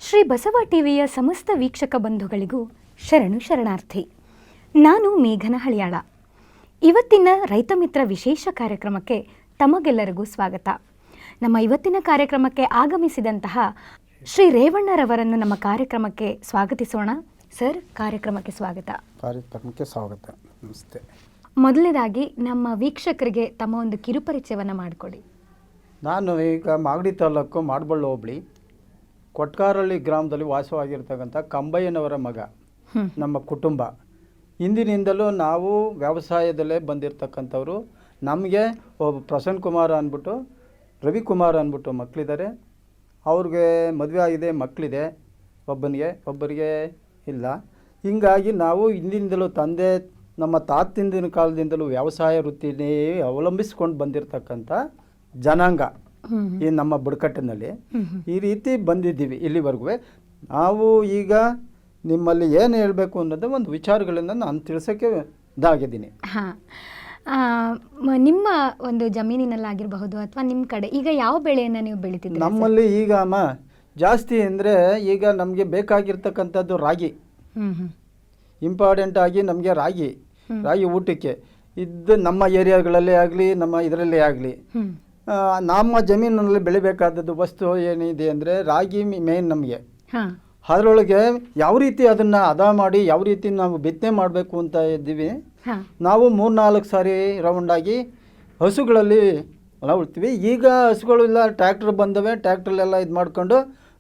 ಶ್ರೀ ಬಸವ ಟಿವಿಯ ಸಮಸ್ತ ವೀಕ್ಷಕ ಬಂಧುಗಳಿಗೂ ಶರಣು ಶರಣಾರ್ಥಿ. ನಾನು ಮೇಘನ ಹಳಿಯಾಳ. ಇವತ್ತಿನ ರೈತ ಮಿತ್ರ ವಿಶೇಷ ಕಾರ್ಯಕ್ರಮಕ್ಕೆ ತಮಗೆಲ್ಲರಿಗೂ ಸ್ವಾಗತ. ನಮ್ಮ ಇವತ್ತಿನ ಕಾರ್ಯಕ್ರಮಕ್ಕೆ ಆಗಮಿಸಿದಂತಹ ಶ್ರೀ ರೇವಣ್ಣರವರನ್ನು ನಮ್ಮ ಕಾರ್ಯಕ್ರಮಕ್ಕೆ ಸ್ವಾಗತಿಸೋಣ. ಸರ್, ಕಾರ್ಯಕ್ರಮಕ್ಕೆ ಸ್ವಾಗತ. ಕಾರ್ಯಕ್ರಮಕ್ಕೆ ಸ್ವಾಗತ. ನಮಸ್ತೆ. ಮೊದಲನೇದಾಗಿ ನಮ್ಮ ವೀಕ್ಷಕರಿಗೆ ತಮ್ಮ ಒಂದು ಕಿರುಪರಿಚಯವನ್ನು ಮಾಡಿಕೊಡಿ. ನಾನು ಈಗ ಮಾಗಡಿ ತಾಲೂಕು ಮಾಡಬಳ್ಳಿ ಹೋಬಳಿ ಕೊಟ್ಕಾರಳ್ಳಿ ಗ್ರಾಮದಲ್ಲಿ ವಾಸವಾಗಿರ್ತಕ್ಕಂಥ ಕಂಬಯ್ಯನವರ ಮಗ. ನಮ್ಮ ಕುಟುಂಬ ಹಿಂದಿನಿಂದಲೂ ನಾವು ವ್ಯವಸಾಯದಲ್ಲೇ ಬಂದಿರತಕ್ಕಂಥವ್ರು. ನಮಗೆ ಒಬ್ಬ ಪ್ರಸನ್ನ ಕುಮಾರ್ ಅಂದ್ಬಿಟ್ಟು ರವಿಕುಮಾರ್ ಅಂದ್ಬಿಟ್ಟು ಮಕ್ಕಳಿದ್ದಾರೆ. ಅವ್ರಿಗೆ ಮದುವೆ ಆಗಿದೆ, ಮಕ್ಕಳಿದೆ. ಒಬ್ಬರಿಗೆ ಇಲ್ಲ. ಹೀಗಾಗಿ ನಾವು ಹಿಂದಿನಿಂದಲೂ ತಂದೆ ನಮ್ಮ ತಾತಿಂದಿನ ಕಾಲದಿಂದಲೂ ವ್ಯವಸಾಯ ವೃತ್ತಿನೇ ಅವಲಂಬಿಸ್ಕೊಂಡು ಬಂದಿರತಕ್ಕಂಥ ಜನಾಂಗ ಈ ನಮ್ಮ ಬುಡಕಟ್ಟಿನಲ್ಲಿ. ಈ ರೀತಿ ಬಂದಿದ್ದೀವಿ ಇಲ್ಲಿವರೆಗೂ. ನಾವು ಈಗ ನಿಮ್ಮಲ್ಲಿ ಏನು ಹೇಳಬೇಕು ಅನ್ನೋದು ಒಂದು ವಿಚಾರಗಳನ್ನು ನಾನು ತಿಳಿಸೋಕ್ಕೆ ಇದಾಗಿದ್ದೀನಿ. ಹಾಂ, ನಿಮ್ಮ ಒಂದು ಜಮೀನಿನಲ್ಲಾಗಿರಬಹುದು ಅಥವಾ ನಿಮ್ಮ ಕಡೆ ಈಗ ಯಾವ ಬೆಳೆಯನ್ನು ನೀವು ಬೆಳಿತಿದ್ದೀರಿ? ನಮ್ಮಲ್ಲಿ ಈಗ ಜಾಸ್ತಿ ಅಂದರೆ ಈಗ ನಮಗೆ ಬೇಕಾಗಿರ್ತಕ್ಕಂಥದ್ದು ರಾಗಿ. ಇಂಪಾರ್ಟೆಂಟ್ ಆಗಿ ನಮಗೆ ರಾಗಿ ಊಟಕ್ಕೆ ಇದು ನಮ್ಮ ಏರಿಯಾಗಳಲ್ಲೇ ಆಗಲಿ ನಮ್ಮ ಇದರಲ್ಲೇ ಆಗಲಿ ನಮ್ಮ ಜಮೀನಿನಲ್ಲಿ ಬೆಳಿಬೇಕಾದದ್ದು ವಸ್ತು ಏನಿದೆ ಅಂದರೆ ರಾಗಿ ಮೇನ್ ನಮಗೆ. ಅದರೊಳಗೆ ಯಾವ ರೀತಿ ಅದನ್ನು ಹದ ಮಾಡಿ ಯಾವ ರೀತಿ ನಾವು ಬಿತ್ತನೆ ಮಾಡಬೇಕು ಅಂತ ಇದ್ದೀವಿ. ನಾವು 3-4 ಸಾರಿ ರೌಂಡಾಗಿ ಹಸುಗಳಲ್ಲಿ ಹೊಲ ಉಳ್ತೀವಿ. ಈಗ ಹಸುಗಳಿಲ್ಲ, ಟ್ರ್ಯಾಕ್ಟರ್ ಬಂದವೆ. ಟ್ರ್ಯಾಕ್ಟ್ರಲ್ಲೆಲ್ಲ ಇದು ಮಾಡಿಕೊಂಡು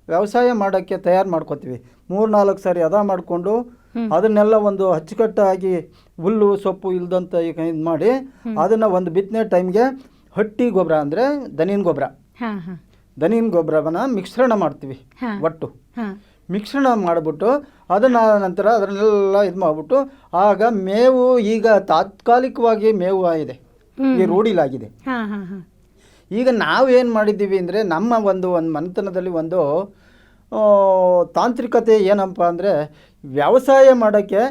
ವ್ಯವಸಾಯ ಮಾಡೋಕ್ಕೆ ತಯಾರು ಮಾಡ್ಕೋತೀವಿ. 3-4 ಸಾರಿ ಹದ ಮಾಡಿಕೊಂಡು ಅದನ್ನೆಲ್ಲ ಒಂದು ಅಚ್ಚುಕಟ್ಟಾಗಿ ಹುಲ್ಲು ಸೊಪ್ಪು ಇಲ್ದಂತ ಈಗ ಇದು ಮಾಡಿ ಅದನ್ನು ಒಂದು ಬಿತ್ತನೆ ಟೈಮ್ಗೆ ಹಟ್ಟಿ ಗೊಬ್ಬರ ಅಂದರೆ ದನಿನ ಗೊಬ್ಬರವನ್ನು ಮಿಶ್ರಣ ಮಾಡ್ತೀವಿ. ಒಟ್ಟು ಮಿಶ್ರಣ ಮಾಡಿಬಿಟ್ಟು ಅದನ್ನ ನಂತರ ಅದನ್ನೆಲ್ಲ ಇದು ಮಾಡಿಬಿಟ್ಟು ಆಗ ಮೇವು ಈಗ ತಾತ್ಕಾಲಿಕವಾಗಿ ಮೇವು ಆಗಿದೆ, ಈ ರೂಢಿಲಾಗಿದೆ. ಈಗ ನಾವೇನು ಮಾಡಿದ್ದೀವಿ ಅಂದರೆ ನಮ್ಮ ಒಂದು ಮನೆತನದಲ್ಲಿ ಒಂದು ತಾಂತ್ರಿಕತೆ ಏನಪ್ಪ ಅಂದರೆ ವ್ಯವಸಾಯ ಮಾಡೋಕ್ಕೆ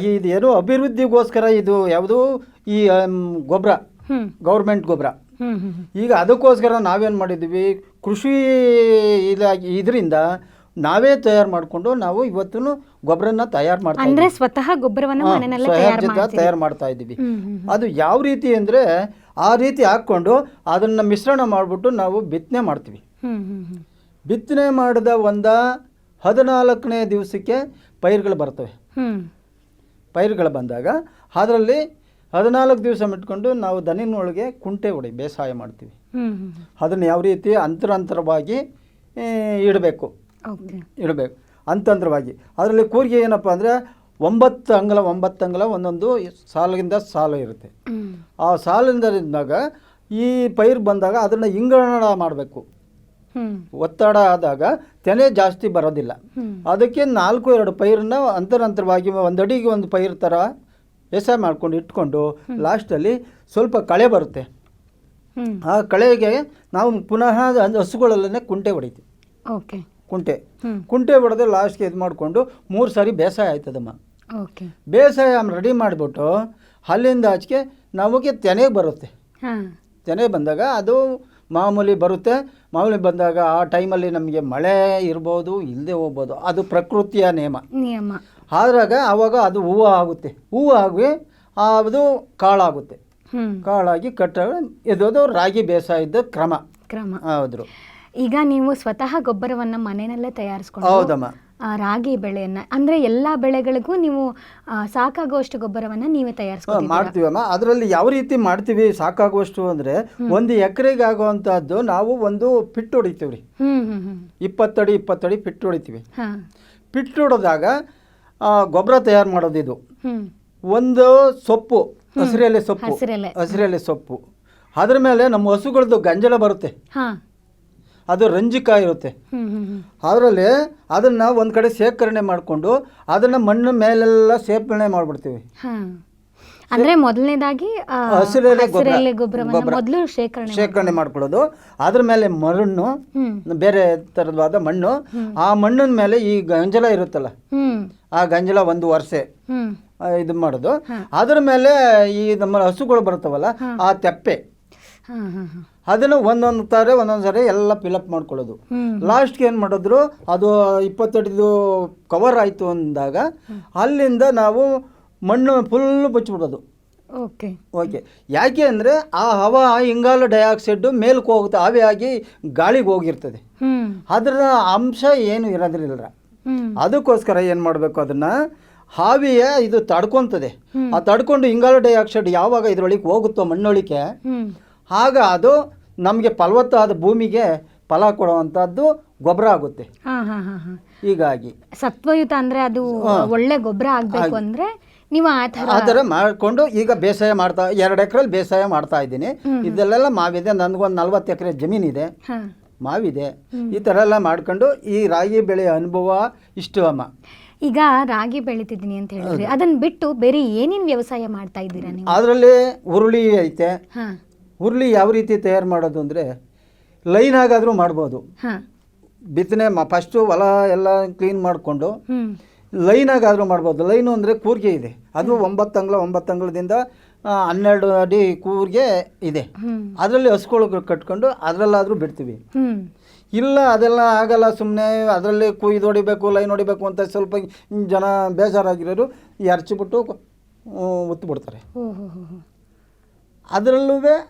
ಇದೇನು ಅಭಿವೃದ್ಧಿಗೋಸ್ಕರ ಇದು ಯಾವುದು ಈ ಗೊಬ್ಬರ, ಗೌರ್ಮೆಂಟ್ ಗೊಬ್ಬರ. ಈಗ ಅದಕ್ಕೋಸ್ಕರ ನಾವೇನು ಮಾಡಿದ್ದೀವಿ, ಕೃಷಿ ಇದರಿಂದ ನಾವೇ ತಯಾರು ಮಾಡಿಕೊಂಡು ನಾವು ಇವತ್ತು ಗೊಬ್ಬರನ ತಯಾರು ಮಾಡ್ತಾ ಅಂದ್ರೆ ಸ್ವತಃ ಗೊಬ್ಬರವನ್ನು ತಯಾರು ಮಾಡ್ತಾ ಇದ್ದೀವಿ. ಅದು ಯಾವ ರೀತಿ ಅಂದರೆ ಆ ರೀತಿ ಹಾಕ್ಕೊಂಡು ಅದನ್ನು ಮಿಶ್ರಣ ಮಾಡಿಬಿಟ್ಟು ನಾವು ಬಿತ್ತನೆ ಮಾಡ್ತೀವಿ. ಬಿತ್ತನೆ ಮಾಡಿದ 14ನೇ ದಿವಸಕ್ಕೆ ಪೈರುಗಳು ಬರ್ತವೆ. ಪೈರುಗಳು ಬಂದಾಗ ಅದರಲ್ಲಿ 14 ದಿವಸ ಬಿಟ್ಕೊಂಡು ನಾವು ದನಿನೊಳಗೆ ಕುಂಟೆ ಹೊಡಿ ಬೇಸಾಯ ಮಾಡ್ತೀವಿ. ಅದನ್ನು ಯಾವ ರೀತಿ ಅಂತರವಾಗಿ ಇಡಬೇಕು ಅಂತರವಾಗಿ. ಅದರಲ್ಲಿ ಕೂರಿಗೆ ಏನಪ್ಪ ಅಂದರೆ 9 ಅಂಗಲ ಒಂದೊಂದು ಸಾಲಿಂದ ಸಾಲು ಇರುತ್ತೆ. ಆ ಸಾಲಿಂದ ಇದ್ದಾಗ ಈ ಪೈರು ಬಂದಾಗ ಅದನ್ನು ಇಂಗಣ ಮಾಡಬೇಕು. ಒತ್ತಡ ಆದಾಗ ತೆನೆ ಜಾಸ್ತಿ ಬರೋದಿಲ್ಲ. ಅದಕ್ಕೆ 4-2 ಪೈರನ್ನ ಅಂತರವಾಗಿ ಒಂದು ಅಡಿಗೆ ಒಂದು ಪೈರು ಥರ ಬೇಸಾಯ ಮಾಡ್ಕೊಂಡು ಇಟ್ಕೊಂಡು ಲಾಸ್ಟಲ್ಲಿ ಸ್ವಲ್ಪ ಕಳೆ ಬರುತ್ತೆ. ಆ ಕಳೆಗೆ ನಾವು ಪುನಃ ಹಸುಗಳಲ್ಲೇ ಕುಂಟೆ ಹೊಡಿತೀವಿ. ಕುಂಟೆ ಹೊಡೆದು ಲಾಸ್ಟ್ಗೆ ಇದು ಮಾಡಿಕೊಂಡು 3 ಸಾರಿ ಬೇಸಾಯ ಆಯ್ತದಮ್ಮ. ಬೇಸಾಯ ರೆಡಿ ಮಾಡಿಬಿಟ್ಟು ಅಲ್ಲಿಂದ ಆಚೆಗೆ ನಮಗೆ ತೆನೆ ಬರುತ್ತೆ. ತೆನೆ ಬಂದಾಗ ಅದು ಮಾಮೂಲಿ ಬರುತ್ತೆ. ಮಾಮೂಲಿ ಬಂದಾಗ ಆ ಟೈಮಲ್ಲಿ ನಮಗೆ ಮಳೆ ಇರ್ಬೋದು, ಇಲ್ಲದೆ ಹೋಗ್ಬೋದು, ಅದು ಪ್ರಕೃತಿಯ ನಿಯಮ. ಆದಾಗ ಆವಾಗ ಅದು ಹೂವು ಆಗುತ್ತೆ. ಹೂವು ಆಗಿ ಅದು ಕಾಳಾಗುತ್ತೆ. ಕಾಳಾಗಿ ಇದು ರಾಗಿ ಬೇಸಾಯದ ಕ್ರಮ. ಹೌದು. ಈಗ ನೀವು ಸ್ವತಃ ಗೊಬ್ಬರವನ್ನು ಮನೆಯಲ್ಲೇ ತಯಾರಿಸ್ಕೊಂಡು ಹೌದಮ್ಮ ರಾಗಿ ಬೆಳೆಯನ್ನ ಅಂದ್ರೆ ಎಲ್ಲಾ ಬೆಳೆಗಳಿಗೂ ನೀವು ಸಾಕಾಗುವಷ್ಟು ಗೊಬ್ಬರವನ್ನು ನೀವೇ ತಯಾರಿಸ್ಕೊಂಡು ಮಾಡ್ತೀವಮ್ಮ. ಅದರಲ್ಲಿ ಯಾವ ರೀತಿ ಮಾಡ್ತೀವಿ ಸಾಕಾಗುವಷ್ಟು ಅಂದರೆ 1 ಎಕರೆಗೆ ಆಗುವಂತಹದ್ದು ನಾವು ಒಂದು ಪಿಟ್ಟು ಹೊಡಿತೀವಿ. 20 ಅಡಿ ಪಿಟ್ಟು ಹೊಡಿತೀವಿ. ಪಿಟ್ಟು ಹೊಡೆದಾಗ ಗೊಬ್ಬರ ತಯಾರು ಮಾಡೋದು ಇದು. ಒಂದು ಸೊಪ್ಪು, ಹಸಿರೆಲೆ ಸೊಪ್ಪು, ಅದ್ರ ಮೇಲೆ ನಮ್ಮ ಹಸುಗಳದ್ದು ಗಂಜಲ ಬರುತ್ತೆ. ಅದು ರಂಜಿಕ ಇರುತ್ತೆ. ಅದರಲ್ಲಿ ಅದನ್ನು ಒಂದು ಕಡೆ ಶೇಖರಣೆ ಮಾಡಿಕೊಂಡು ಅದನ್ನು ಮಣ್ಣು ಮೇಲೆಲ್ಲ ಸೇರ್ಪಣೆ ಮಾಡಿಬಿಡ್ತೀವಿ. ಅಂದರೆ ಮೊದಲನೇದಾಗಿ ಹಸಿರೆಲೆ ಗೊಬ್ಬರ ಶೇಖರಣೆ ಮಾಡ್ಕೊಳ್ಳೋದು. ಅದ್ರ ಮೇಲೆ ಮಣ್ಣು, ಬೇರೆ ಥರವಾದ ಮಣ್ಣು, ಆ ಮಣ್ಣಿನ ಮೇಲೆ ಈ ಗಂಜಲ ಇರುತ್ತಲ್ಲ, ಆ ಗಂಜಲ 1 ವರ್ಷ ಇದು ಮಾಡೋದು. ಅದ್ರ ಮೇಲೆ ಈ ನಮ್ಮ ಹಸುಗಳು ಬರುತ್ತವಲ್ಲ ಆ ತೆಪ್ಪೆ, ಅದನ್ನು ಒಂದೊಂದು ಸಾರಿ ಎಲ್ಲ ಫಿಲಪ್ ಮಾಡ್ಕೊಳ್ಳೋದು. ಲಾಸ್ಟ್ಗೆ ಏನು ಮಾಡಿದ್ರು, ಅದು 20 ಅಡಿದು ಕವರ್ ಆಯಿತು ಅಂದಾಗ ಅಲ್ಲಿಂದ ನಾವು ಮಣ್ಣು ಫುಲ್ಲು ಮುಚ್ಚಿಬಿಡೋದು. ಓಕೆ. ಯಾಕೆ ಅಂದರೆ ಆ ಹವಾ ಇಂಗಾಲ ಡೈಆಕ್ಸೈಡ್ ಮೇಲಕ್ಕೆ ಹೋಗುತ್ತೆ, ಆವಿಯಾಗಿ ಗಾಳಿಗೆ ಹೋಗಿರ್ತದೆ. ಅದರ ಅಂಶ ಏನು ಇರೋದಿಲ್ಲ. ಅದಕ್ಕೋಸ್ಕರ ಏನು ಮಾಡಬೇಕು, ಅದನ್ನು ಹಾವಿಯ ಇದು ತಡ್ಕೊತದೆ. ಆ ತಡ್ಕೊಂಡು ಇಂಗಾಲ ಡೈಆಕ್ಸೈಡ್ ಯಾವಾಗ ಇದರೊಳಗೆ ಹೋಗುತ್ತೋ ಮಣ್ಣೊಳಿಕೆ, ಆಗ ಅದು ನಮಗೆ ಫಲವತ್ತಾದ ಭೂಮಿಗೆ ಫಲ ಕೊಡುವಂಥದ್ದು ಗೊಬ್ಬರ ಆಗುತ್ತೆ. ಹೀಗಾಗಿ ಸತ್ವಯುತ ಅಂದರೆ ಅದು ಒಳ್ಳೆ ಗೊಬ್ಬರ ಆಗಬೇಕು ಅಂದರೆ ನೀವು ಆ ಥರ ಮಾಡಿಕೊಂಡು ಈಗ ಬೇಸಾಯ ಮಾಡ್ತಾ 2 ಎಕರೆಲಿ ಬೇಸಾಯ ಮಾಡ್ತಾ ಇದ್ದೀನಿ. ಇದೆಲ್ಲ ಮಾವಿದೆ, ನನಗೊಂದು 40 ಎಕರೆ ಜಮೀನಿದೆ, ಮಾವಿದೆ. ಈ ಥರ ಎಲ್ಲ ಮಾಡ್ಕೊಂಡು ಈ ರಾಗಿ ಬೆಳೆ ಅನುಭವ ಇಷ್ಟು ಅಮ್ಮ. ಈಗ ರಾಗಿ ಬೆಳಿತಿದ್ದೀನಿ ಅಂತ ಹೇಳಿದ್ರಿ, ಅದನ್ನ ಬಿಟ್ಟು ಬೇರೆ ಏನೇನು ವ್ಯವಸಾಯ ಮಾಡ್ತಾ ಇದ್ದೀರಾ ನೀವು? ಅದರಲ್ಲಿ ಹುರುಳಿ ಐತೆ. ಹುರುಳಿ ಯಾವ ರೀತಿ ತಯಾರು ಮಾಡೋದು ಅಂದರೆ ಲೈನ್ ಆಗಾದರೂ ಮಾಡ್ಬೋದು. ಬಿತ್ತನೆ ಫಸ್ಟು ಹೊಲ ಎಲ್ಲ ಕ್ಲೀನ್ ಮಾಡಿಕೊಂಡು ಲೈನಾಗಾದರೂ ಮಾಡ್ಬೋದು. ಲೈನು ಅಂದರೆ ಕೂರ್ಗೆ ಇದೆ, ಅದು 9 ಅಂಗಳದಿಂದ 12 ಅಡಿ ಕೂರ್ಗೆ ಇದೆ. ಅದರಲ್ಲಿ ಹಸುಗಳು ಕಟ್ಕೊಂಡು ಅದರಲ್ಲಾದರೂ ಬಿಡ್ತೀವಿ. ಇಲ್ಲ ಅದೆಲ್ಲ ಆಗಲ್ಲ, ಸುಮ್ಮನೆ ಅದರಲ್ಲಿ ಕುಯ್ದು ಹೊಡಿಬೇಕು, ಲೈನ್ ಹೊಡಿಬೇಕು ಅಂತ ಸ್ವಲ್ಪ ಜನ ಬೇಜಾರಾಗಿರೋರು ಎರಚಿಬಿಟ್ಟು ಉತ್ತುಬಿಡ್ತಾರೆ. ಅದರಲ್ಲೂ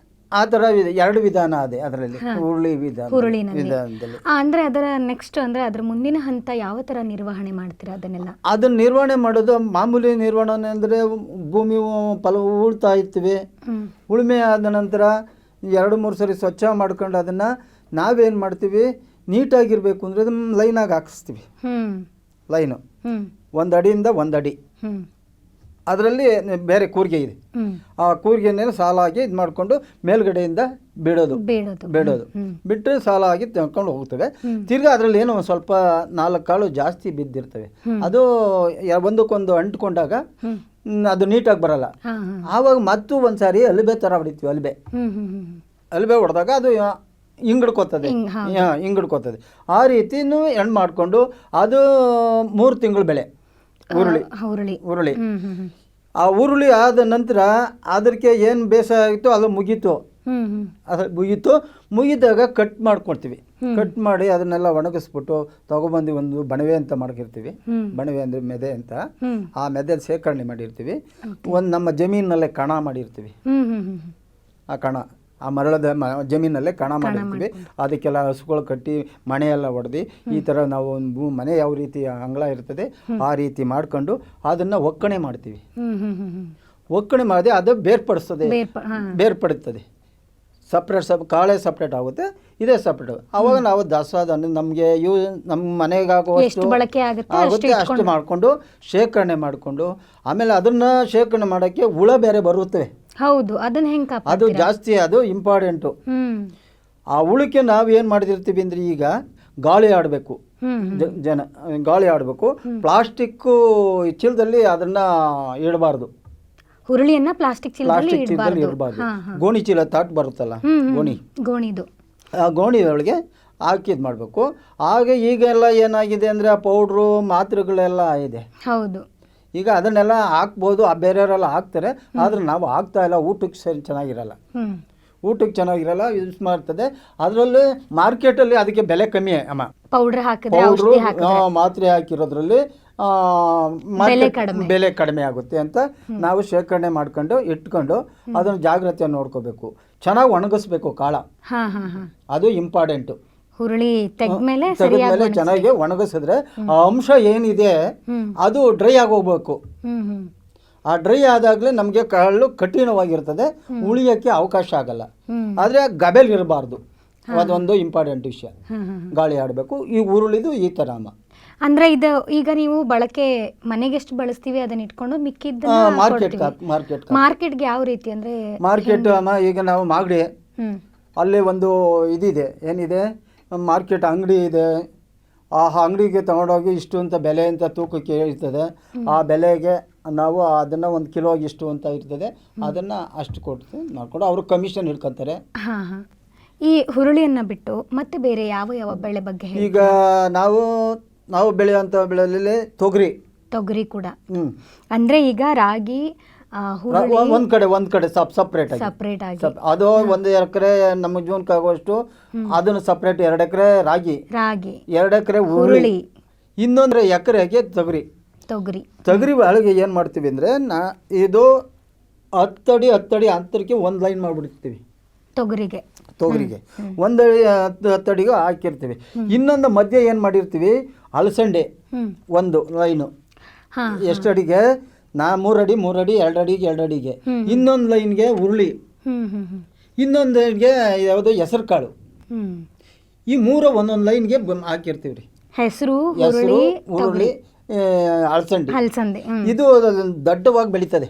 ಆ ಥರ 2 ವಿಧಾನ ಅದೇ ಅದರಲ್ಲಿ, ಹುರುಳಿ ವಿಧಾನದಲ್ಲಿ. ಅಂದರೆ ಅದರ ನೆಕ್ಸ್ಟ್ ಅಂದರೆ ಅದರ ಮುಂದಿನ ಹಂತ ಯಾವ ಥರ ನಿರ್ವಹಣೆ ಮಾಡ್ತೀರಾ ಅದನ್ನೆಲ್ಲ? ಅದನ್ನು ನಿರ್ವಹಣೆ ಮಾಡೋದು ಮಾಮೂಲಿ ನಿರ್ವಹಣೆ ಅಂದರೆ ಭೂಮಿ ಉಳ್ತಾ ಇರ್ತೀವಿ. ಉಳುಮೆ ಆದ ನಂತರ 2-3 ಸರಿ ಸ್ವಚ್ಛ ಮಾಡ್ಕೊಂಡು ಅದನ್ನು ನಾವೇನು ಮಾಡ್ತೀವಿ, ನೀಟಾಗಿರಬೇಕು ಅಂದರೆ ಲೈನಾಗಿ ಹಾಕಿಸ್ತೀವಿ. ಲೈನು 1 ಅಡಿಯಿಂದ 1 ಅಡಿ ಅದರಲ್ಲಿ ಬೇರೆ ಕೂರ್ಗೆ ಇದೆ. ಆ ಕೂರ್ಗೆನೇನು ಸಾಲಾಗಿ ಇದು ಮಾಡಿಕೊಂಡು ಮೇಲ್ಗಡೆಯಿಂದ ಬಿಡೋದು ಬಿಟ್ಟರೆ ಸಾಲಾಗಿ ತಗೊಂಡು ಹೋಗ್ತವೆ. ತಿರ್ಗಾ ಅದರಲ್ಲಿ ಏನೋ ಒಂದು ಸ್ವಲ್ಪ 4 ಕಾಳು ಜಾಸ್ತಿ ಬಿದ್ದಿರ್ತವೆ. ಅದು ಒಂದಕ್ಕೊಂದು ಅಂಟ್ಕೊಂಡಾಗ ಅದು ನೀಟಾಗಿ ಬರಲ್ಲ. ಆವಾಗ ಮತ್ತು ಒಂದ್ಸಾರಿ ಅಲ್ಬೆ ಥರ ಹೊಡಿತೀವಿ. ಅಲ್ಬೆ ಹೊಡೆದಾಗ ಅದು ಹಿಂಗಿಡ್ಕೋತದೆ. ಆ ರೀತಿನೂ ಎಣ್ಣು ಮಾಡಿಕೊಂಡು ಅದು 3 ತಿಂಗಳು ಬೆಳೆ ಹುರುಳಿ. ಆ ಹುರುಳಿ ಆದ ನಂತರ ಅದಕ್ಕೆ ಏನು ಬೇಸಾಯ ಆಗಿತ್ತು ಅದು ಮುಗಿದಾಗ ಕಟ್ ಮಾಡ್ಕೊಳ್ತೀವಿ. ಕಟ್ ಮಾಡಿ ಅದನ್ನೆಲ್ಲ ಒಣಗಿಸ್ಬಿಟ್ಟು ತಗೊಬಂದು ಒಂದು ಬಣವೆ ಅಂತ ಮಾಡ್ಕಿರ್ತೀವಿ. ಬಣವೆ ಅಂದರೆ ಮೆದೆ ಅಂತ. ಆ ಮೆದೆ ಶೇಖರಣೆ ಮಾಡಿರ್ತೀವಿ. ಒಂದು ನಮ್ಮ ಜಮೀನಲ್ಲೇ ಕಣ ಮಾಡಿರ್ತೀವಿ. ಆ ಕಣ ಆ ಮರಳದ ಜಮೀನಲ್ಲೇ ಕಣ ಮಾಡಿರ್ತೀವಿ. ಅದಕ್ಕೆಲ್ಲ ಹಸುಗಳು ಕಟ್ಟಿ ಮನೆಯೆಲ್ಲ ಹೊಡೆದು ಈ ಥರ ನಾವು ಒಂದು ಮನೆ ಯಾವ ರೀತಿ ಅಂಗಳ ಇರ್ತದೆ ಆ ರೀತಿ ಮಾಡ್ಕೊಂಡು ಅದನ್ನು ಒಕ್ಕಣೆ ಮಾಡ್ತೀವಿ. ಒಕ್ಕಣೆ ಮಾಡಿ ಅದು ಬೇರ್ಪಡುತ್ತದೆ. ಸಪ್ರೇಟ್ ಕಾಳೆ ಸಪ್ರೇಟ್ ಆಗುತ್ತೆ, ಇದೇ ಸಪ್ರೇಟ್. ಆವಾಗ ನಾವು ದಾಸವಾದ ನಮಗೆ ನಮ್ಮ ಮನೆಗಾಗುವಷ್ಟು ಆಗುತ್ತೆ ಅಷ್ಟು ಮಾಡಿಕೊಂಡು ಶೇಖರಣೆ ಮಾಡಿಕೊಂಡು ಆಮೇಲೆ ಅದನ್ನು ಶೇಖರಣೆ ಮಾಡೋಕ್ಕೆ ಹುಳ ಬೇರೆ ಬರುತ್ತವೆ. ಹೌದು, ಅದನ್ನ ಹೆಂಗೆ ಅದು ಜಾಸ್ತಿ, ಅದು ಇಂಪಾರ್ಟೆಂಟು. ಆ ಹುಳಕ್ಕೆ ನಾವು ಏನು ಮಾಡಿದಿರ್ತೀವಿ ಅಂದರೆ ಈಗ ಗಾಳಿ ಆಡಬೇಕು, ಗಾಳಿ ಆಡಬೇಕು. ಪ್ಲಾಸ್ಟಿಕ್ಕು ಚೀಲದಲ್ಲಿ ಅದನ್ನು ಇಡಬಾರ್ದು. ಹುರುಳಿಯನ್ನ ಪ್ಲಾಸ್ಟಿಕ್ ಚೀಲದಲ್ಲಿ ಇಡಬಾರ್ದು. ಗೋಣಿ ಚೀಲ ತಾಟ್ ಬರುತ್ತಲ್ಲ, ಗೋಣಿದು ಆ ಗೋಣಿಯೊಳಗೆ ಹಾಕಿ ಇದು ಮಾಡಬೇಕು. ಹಾಗೆ ಈಗೆಲ್ಲ ಏನಾಗಿದೆ ಅಂದರೆ ಆ ಪೌಡ್ರು ಮಾತ್ರೆಗಳೆಲ್ಲ ಇದೆ. ಹೌದು, ಈಗ ಅದನ್ನೆಲ್ಲ ಹಾಕ್ಬೋದು, ಬೇರೆಯವರೆಲ್ಲ ಹಾಕ್ತಾರೆ. ಆದರೆ ನಾವು ಹಾಕ್ತಾ ಇಲ್ಲ. ಊಟಕ್ಕೆ ಚೆನ್ನಾಗಿರಲ್ಲ, ಯೂಸ್ ಮಾಡ್ತದೆ. ಅದರಲ್ಲಿ ಮಾರ್ಕೆಟಲ್ಲಿ ಅದಕ್ಕೆ ಬೆಲೆ ಕಮ್ಮಿ ಅಮ್ಮ. ಪೌಡ್ರು ಮಾತ್ರೆ ಹಾಕಿರೋದ್ರಲ್ಲಿ ಬೆಲೆ ಕಡಿಮೆ ಆಗುತ್ತೆ ಅಂತ ನಾವು ಶೇಖರಣೆ ಮಾಡ್ಕೊಂಡು ಇಟ್ಕೊಂಡು ಅದನ್ನು ಜಾಗ್ರತೆ ನೋಡ್ಕೋಬೇಕು. ಚೆನ್ನಾಗಿ ಒಣಗಿಸ್ಬೇಕು ಕಾಳ, ಅದು ಇಂಪಾರ್ಟೆಂಟು. ಹುರುಳಿ ತೆಗೆದ್ಮೇಲೆ ಚೆನ್ನಾಗಿ ಒಣಗಿಸಿದ್ರೆ ಆ ಅಂಶ ಏನಿದೆ ಅದು ಡ್ರೈ ಆಗೋಗ್ಬೇಕು. ಆ ಡ್ರೈ ಆದಾಗಲೇ ನಮಗೆ ಕಾಳು ಕಠಿಣವಾಗಿರ್ತದೆ, ಉಳಿಯೋಕ್ಕೆ ಅವಕಾಶ ಆಗಲ್ಲ. ಆದರೆ ಗಬೆಲ್ ಇರಬಾರ್ದು, ಅದೊಂದು ಇಂಪಾರ್ಟೆಂಟ್ ವಿಷಯ. ಗಾಳಿ ಆಡಬೇಕು. ಈ ಹುರುಳಿದು ಈ ಥರ ಅಮ್ಮ. ಅಂದ್ರೆ ಇದು ಈಗ ನೀವು ಬಳಕೆ ಮನೆಗೆ ಎಷ್ಟು ಬಳಸ್ತೀವಿ ಅದನ್ನ ಇಟ್ಕೊಂಡು ಮಿಕ್ಕಿದ್ದ ಮಾರ್ಕೆಟ್ಗೆ ಯಾವ ರೀತಿ ಅಂದ್ರೆ ಮಾರ್ಕೆಟ್ ಅಮ್ಮ, ಈಗ ನಾವು ಮಾಗಡಿ ಅಲ್ಲಿ ಒಂದು ಇದಿದೆ, ಏನಿದೆ ಮಾರ್ಕೆಟ್ ಅಂಗಡಿ ಇದೆ. ಆ ಅಂಗಡಿಗೆ ತಗೊಂಡೋಗಿ ಇಷ್ಟು ಅಂತ ಬೆಲೆ ಅಂತ ತೂಕಕ್ಕೆ ಇರ್ತದೆ. ಆ ಬೆಲೆಗೆ ನಾವು ಅದನ್ನು 1 ಕಿಲೋಗೆ ಇಷ್ಟು ಅಂತ ಇರ್ತದೆ, ಅದನ್ನು ಅಷ್ಟು ಕೊಟ್ಟು ಮಾಡ್ಕೊಂಡು ಅವರು ಕಮಿಷನ್ ಇಟ್ಕೊತಾರೆ. ಈ ಹುರುಳಿಯನ್ನು ಬಿಟ್ಟು ಮತ್ತೆ ಬೇರೆ ಯಾವ ಯಾವ ಬೆಳೆ ಬಗ್ಗೆ? ಈಗ ನಾವು ಬೆಳೆಯುವಂಥ ಬೆಳೆಯಲ್ಲಿ ತೊಗರಿ ಕೂಡ. ಅಂದರೆ ಈಗ ರಾಗಿ ಒಂದ್ ಕಡೆ ಸಪ್ರೇಟ್ ಆಗಿ ಸಪ್ರೇಟ್ ಆಗಿ ಅದು 1 ಎಕರೆ ನಮ್ಮ ಜೂನ್ಗೆ ಆಗುವಷ್ಟು ಅದನ್ನು ಸಪ್ರೇಟ್ 2 ಎಕರೆ ರಾಗಿ 2 ಎಕರೆ ಹುರುಳಿ ಇನ್ನೊಂದ್ರೆ ಎಕರೆಗೆ ತೊಗರಿ ಒಳಗೆ ಏನು ಮಾಡ್ತೀವಿ ಅಂದರೆ ಇದು 10 ಅಡಿ ಅಂತರಕ್ಕೆ ಒಂದು ಲೈನ್ ಮಾಡಿಬಿಡ್ತೀವಿ ತೊಗರಿಗೆ 1 ಅಡಿ 10 ಅಡಿಗೂ ಹಾಕಿರ್ತೀವಿ. ಇನ್ನೊಂದು ಮಧ್ಯೆ ಏನು ಮಾಡಿರ್ತೀವಿ ಅಲಸಂಡೆ ಒಂದು ಲೈನು ಎಷ್ಟು ಅಡಿಗೆ 3 ಅಡಿ 2 ಅಡಿಗೆ 2 ಅಡಿಗೆ ಇನ್ನೊಂದು ಲೈನ್ಗೆ ಹುರುಳಿ ಇನ್ನೊಂದು ಲೈನ್ಗೆ ಯಾವುದು ಹೆಸರು ಕಾಳು ಈ 3 ಒಂದೊಂದು ಲೈನ್ಗೆ ಹಾಕಿರ್ತೀವಿ ರೀ. ಹೆಸರು ಹುರುಳಿ ಅಲಸಂದೆ ಇದು ದಡ್ಡವಾಗಿ ಬೆಳೀತದೆ.